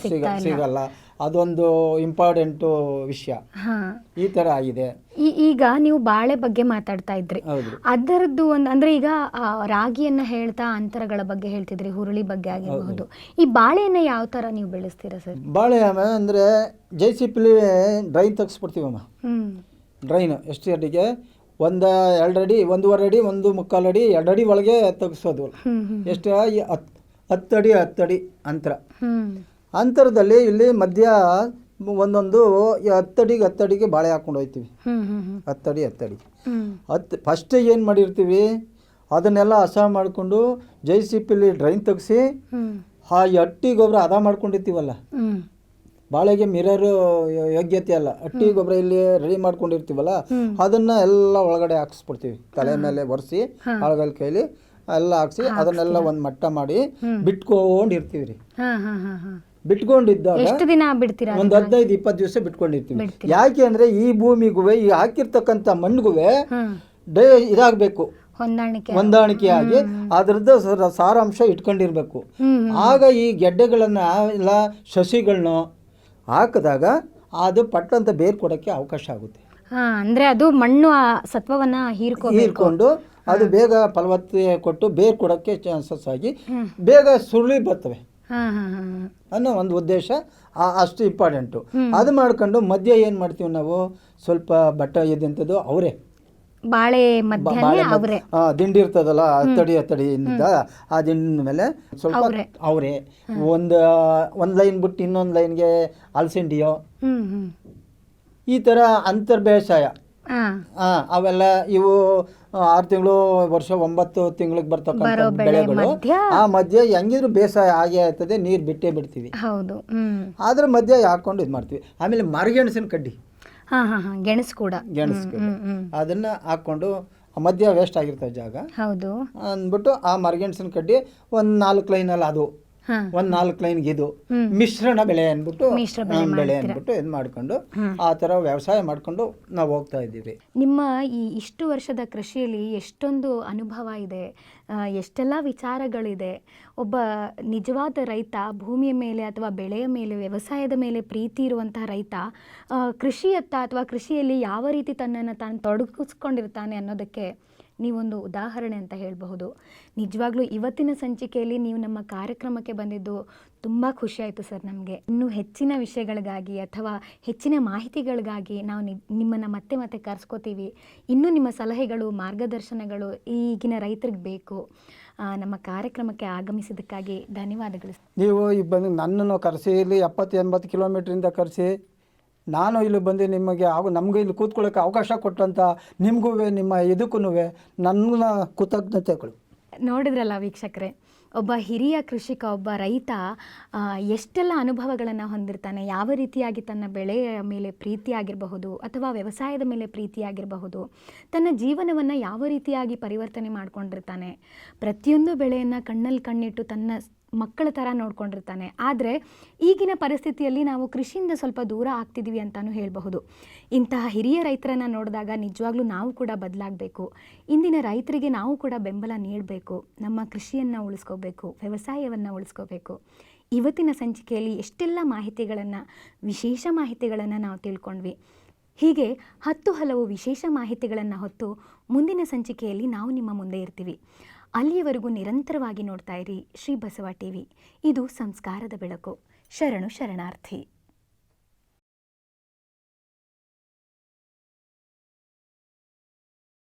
ಅದೊಂದು ಇಂಪಾರ್ಟೆಂಟು ವಿಷಯ. ಈ ಥರ ಆಗಿದೆ. ಈಗ ನೀವು ಬಾಳೆ ಬಗ್ಗೆ ಮಾತಾಡ್ತಾ ಇದ್ರಿ, ಅದರದ್ದು ಒಂದು ಅಂದರೆ ಈಗ ರಾಗಿಯನ್ನ ಹೇಳ್ತಾ ಅಂತರಗಳ ಬಗ್ಗೆ ಹೇಳ್ತಿದ್ರಿ, ಹುರುಳಿ ಬಗ್ಗೆ ಆಗಿರಬಹುದು. ಈ ಬಾಳೆಯನ್ನ ಯಾವ ಥರ ನೀವು ಬೆಳೆಸ್ತೀರಾ ಸರ್? ಬಾಳೆ ಅಂದರೆ JCB ಡ್ರೈನ್ ತೆಗೆಸ್ಬಿಡ್ತೀವಮ್ಮ. ಡ್ರೈನ್ ಎಷ್ಟು ಅಡಿಗೆ? 2 ಅಡಿ, 1.5 ಅಡಿ, 1.25 ಅಡಿ, 2 ಅಡಿ ಒಳಗೆ ತೆಗೆಸೋದು. ಎಷ್ಟು? 10 ಅಡಿ 10 ಅಡಿ ಅಂತರ. ಅಂತರದಲ್ಲಿ ಇಲ್ಲಿ ಮಧ್ಯ ಒಂದೊಂದು 10 ಅಡಿಗೆ 10 ಅಡಿಗೆ ಬಾಳೆ ಹಾಕೊಂಡು ಹೋಗ್ತೀವಿ. 10 ಅಡಿ 10 ಅಡಿ ಫಸ್ಟ್ ಏನು ಮಾಡಿರ್ತೀವಿ, ಅದನ್ನೆಲ್ಲ ಹಸ ಮಾಡಿಕೊಂಡು JCB ಡ್ರೈನ್ ತೆಗೆಸಿ ಆ ಅಟ್ಟಿ ಗೊಬ್ಬರ ಹದ ಮಾಡ್ಕೊಂಡಿರ್ತೀವಲ್ಲ, ಬಾಳೆಗೆ ಮಿರರ್ ಯೋಗ್ಯತೆ ಅಲ್ಲ, ಅಟ್ಟಿ ಗೊಬ್ಬರ ಇಲ್ಲಿ ರೆಡಿ ಮಾಡ್ಕೊಂಡಿರ್ತೀವಲ್ಲ, ಅದನ್ನ ಎಲ್ಲ ಒಳಗಡೆ ಹಾಕಿಸ್ಬಿಡ್ತೀವಿ. ತಲೆ ಮೇಲೆ ಒರೆಸಿ ಆಳುಗಳ ಕೈಲಿ ಎಲ್ಲ ಹಾಕ್ಸಿ ಅದನ್ನೆಲ್ಲ ಒಂದು ಮಟ್ಟ ಮಾಡಿ ಬಿಟ್ಕೊಂಡಿರ್ತೀವಿ ರೀ. ಬಿಟ್ಕೊಂಡಿದ್ದಾಗ ಒಂದು 15-20 ದಿವಸ ಬಿಟ್ಕೊಂಡಿರ್ತೀವಿ. ಯಾಕೆ ಅಂದ್ರೆ ಈ ಭೂಮಿಗೂ ಈ ಹಾಕಿರ್ತಕ್ಕಂಥ ಮಣ್ಣಿಗೂ ಇದಾಗಬೇಕು, ಹೊಂದಾಣಿಕೆ ಆಗಿ ಅದರದ್ದು ಸಾರಾಂಶ ಇಟ್ಕೊಂಡಿರ್ಬೇಕು. ಆಗ ಈ ಗೆಡ್ಡೆಗಳನ್ನ ಇಲ್ಲ ಸಸಿಗಳನ್ನ ಹಾಕಿದಾಗ ಅದು ಪಟ್ಟಂತ ಬೇರು ಕೊಡೋಕ್ಕೆ ಅವಕಾಶ ಆಗುತ್ತೆ. ಅಂದ್ರೆ ಅದು ಮಣ್ಣು ಸತ್ವವನ್ನ ಹೀರ್ಕೊಂಡು ಅದು ಬೇಗ ಫಲವತ್ತತೆ ಕೊಟ್ಟು ಬೇರು ಕೊಡೋಕ್ಕೆ ಚಾನ್ಸಸ್ ಆಗಿ ಬೇಗ ಸುರುಳಿ ಬರ್ತವೆ ಅನ್ನೋ ಒಂದು ಉದ್ದೇಶ. ಅಷ್ಟು ಇಂಪಾರ್ಟೆಂಟು. ಅದು ಮಾಡ್ಕೊಂಡು ಮಧ್ಯ ಏನು ಮಾಡ್ತೀವಿ ನಾವು, ಸ್ವಲ್ಪ ಬಟ್ಟ ಇದ್ದಂಥದ್ದು ಅವರೇ ಬಾಳೆ ದಿಂಡಿ ಇರ್ತದಲ್ಲ, 10 ಅಡಿ 10 ಅಡಿಯಿಂದ ಆ ದಿಂಡಿನ ಮೇಲೆ ಸ್ವಲ್ಪ ಅವರೇ ಒಂದು ಲೈನ್ ಬಿಟ್ಟು ಇನ್ನೊಂದು ಲೈನ್ಗೆ ಅಲಸಂದಿಯೋ, ಈ ಥರ ಅಂತರ್ ಬೇಸಾಯ. ಅವೆಲ್ಲ ಇವು 6 ತಿಂಗಳು, ವರ್ಷ 9 ತಿಂಗಳಿಗೆ ಬರ್ತಕ್ಕಂಥ ಬೆಳೆಗಳು. ಆ ಮಧ್ಯೆ ಹೆಂಗಿದ್ರು ಬೇಸಾಯ ಆಗೇ ಆಗ್ತದೆ, ನೀರು ಬಿಟ್ಟೇ ಬಿಡ್ತೀವಿ. ಅದ್ರ ಮಧ್ಯೆ ಹಾಕೊಂಡು ಇದು ಮಾಡ್ತೀವಿ. ಆಮೇಲೆ ಮರಗೆಣಸಿನ ಕಡ್ಡಿ, ಗೆಣಸು ಅದನ್ನ ಹಾಕೊಂಡು ಮಧ್ಯ ವೇಸ್ಟ್ ಆಗಿರ್ತವೆ ಜಾಗ ಅಂದ್ಬಿಟ್ಟು ಆ ಮರಗೆಣಸಿನ ಕಡ್ಡಿ ಒಂದು 4 ಲೈನಲ್ಲಿ ಅದು ಒಂದು 4 ಲೈನ್ಗೆ ಇದು ಮಿಶ್ರಣ ಬೆಳೆ ಅಂದ್ಬಿಟ್ಟು ಇದು ಮಾಡ್ಕೊಂಡು ಆ ಥರ ವ್ಯವಸಾಯ ಮಾಡ್ಕೊಂಡು ನಾವು ಹೋಗ್ತಾ ಇದ್ದೀವಿ. ನಿಮ್ಮ ಈ ಇಷ್ಟು ವರ್ಷದ ಕೃಷಿಯಲ್ಲಿ ಎಷ್ಟೊಂದು ಅನುಭವ ಇದೆ, ಎಷ್ಟೆಲ್ಲ ವಿಚಾರಗಳಿದೆ. ಒಬ್ಬ ನಿಜವಾದ ರೈತ, ಭೂಮಿಯ ಮೇಲೆ ಅಥವಾ ಬೆಳೆಯ ಮೇಲೆ, ವ್ಯವಸಾಯದ ಮೇಲೆ ಪ್ರೀತಿ ಇರುವಂತಹ ರೈತ ಕೃಷಿಯತ್ತ ಅಥವಾ ಕೃಷಿಯಲ್ಲಿ ಯಾವ ರೀತಿ ತನ್ನನ್ನು ತಾನು ತೊಡಗಿಸ್ಕೊಂಡಿರ್ತಾನೆ ಅನ್ನೋದಕ್ಕೆ ನೀವೊಂದು ಉದಾಹರಣೆ ಅಂತ ಹೇಳಬಹುದು. ನಿಜವಾಗ್ಲೂ ಇವತ್ತಿನ ಸಂಚಿಕೆಯಲ್ಲಿ ನೀವು ನಮ್ಮ ಕಾರ್ಯಕ್ರಮಕ್ಕೆ ಬಂದಿದ್ದು ತುಂಬ ಖುಷಿಯಾಯಿತು ಸರ್ ನಮಗೆ. ಇನ್ನೂ ಹೆಚ್ಚಿನ ವಿಷಯಗಳಿಗಾಗಿ ಅಥವಾ ಹೆಚ್ಚಿನ ಮಾಹಿತಿಗಳಿಗಾಗಿ ನಾವು ನಿಮ್ಮನ್ನು ಮತ್ತೆ ಮತ್ತೆ ಕರೆಸ್ಕೋತೀವಿ. ಇನ್ನೂ ನಿಮ್ಮ ಸಲಹೆಗಳು, ಮಾರ್ಗದರ್ಶನಗಳು ಈಗಿನ ರೈತರಿಗೆ ಬೇಕು. ನಮ್ಮ ಕಾರ್ಯಕ್ರಮಕ್ಕೆ ಆಗಮಿಸಿದ್ದಕ್ಕಾಗಿ ಧನ್ಯವಾದಗಳು. ನೀವು ಬಂದು ನನ್ನನ್ನು ಕರೆಸಿ, ಇಲ್ಲಿ 70-80 ಕಿಲೋಮೀಟ್ರಿಂದ ಕರೆಸಿ ನಾನು ಇಲ್ಲಿ ಬಂದು ನಿಮಗೆ ನಮಗೆ ಇಲ್ಲಿ ಕೂತ್ಕೊಳ್ಳೋಕ್ಕೆ ಅವಕಾಶ ಕೊಟ್ಟಂಥ ನಿಮಗೂ ನಿಮ್ಮ ಇದಕ್ಕೂ ನನ್ನ ಕೃತಜ್ಞತೆಗಳು. ನೋಡಿದ್ರಲ್ಲ ವೀಕ್ಷಕರೇ, ಒಬ್ಬ ಹಿರಿಯ ಕೃಷಿಕ, ಒಬ್ಬ ರೈತ ಎಷ್ಟೆಲ್ಲ ಅನುಭವಗಳನ್ನು ಹೊಂದಿರ್ತಾನೆ, ಯಾವ ರೀತಿಯಾಗಿ ತನ್ನ ಬೆಳೆಯ ಮೇಲೆ ಪ್ರೀತಿ ಆಗಿರಬಹುದು ಅಥವಾ ವ್ಯವಸಾಯದ ಮೇಲೆ ಪ್ರೀತಿ ಆಗಿರಬಹುದು, ತನ್ನ ಜೀವನವನ್ನು ಯಾವ ರೀತಿಯಾಗಿ ಪರಿವರ್ತನೆ ಮಾಡ್ಕೊಂಡಿರ್ತಾನೆ. ಪ್ರತಿಯೊಂದು ಬೆಳೆಯನ್ನು ಕಣ್ಣಲ್ಲಿ ಕಣ್ಣಿಟ್ಟು ತನ್ನ ಮಕ್ಕಳ ಥರ ನೋಡ್ಕೊಂಡಿರ್ತಾನೆ. ಆದರೆ ಈಗಿನ ಪರಿಸ್ಥಿತಿಯಲ್ಲಿ ನಾವು ಕೃಷಿಯಿಂದ ಸ್ವಲ್ಪ ದೂರ ಆಗ್ತಿದ್ದೀವಿ ಅಂತಲೂ ಹೇಳಬಹುದು. ಇಂತಹ ಹಿರಿಯ ರೈತರನ್ನು ನೋಡಿದಾಗ ನಿಜವಾಗ್ಲೂ ನಾವು ಕೂಡ ಬದಲಾಗಬೇಕು. ಇಂದಿನ ರೈತರಿಗೆ ನಾವು ಕೂಡ ಬೆಂಬಲ ನೀಡಬೇಕು. ನಮ್ಮ ಕೃಷಿಯನ್ನು ಉಳಿಸ್ಕೋಬೇಕು, ವ್ಯವಸಾಯವನ್ನು ಉಳಿಸ್ಕೋಬೇಕು. ಇವತ್ತಿನ ಸಂಚಿಕೆಯಲ್ಲಿ ಎಷ್ಟೆಲ್ಲ ಮಾಹಿತಿಗಳನ್ನು, ವಿಶೇಷ ಮಾಹಿತಿಗಳನ್ನು ನಾವು ತಿಳ್ಕೊಂಡ್ವಿ. ಹೀಗೆ 10 ಹಲವು ವಿಶೇಷ ಮಾಹಿತಿಗಳನ್ನು ಹೊತ್ತು ಮುಂದಿನ ಸಂಚಿಕೆಯಲ್ಲಿ ನಾವು ನಿಮ್ಮ ಮುಂದೆ ಇರ್ತೀವಿ. ಅಲ್ಲಿಯವರೆಗೂ ನಿರಂತರವಾಗಿ ನೋಡ್ತಾ ಇರಿ ಶ್ರೀ ಬಸವ ಟಿವಿ. ಇದು ಸಂಸ್ಕಾರದ ಬೆಳಕು. ಶರಣು ಶರಣಾರ್ಥಿ.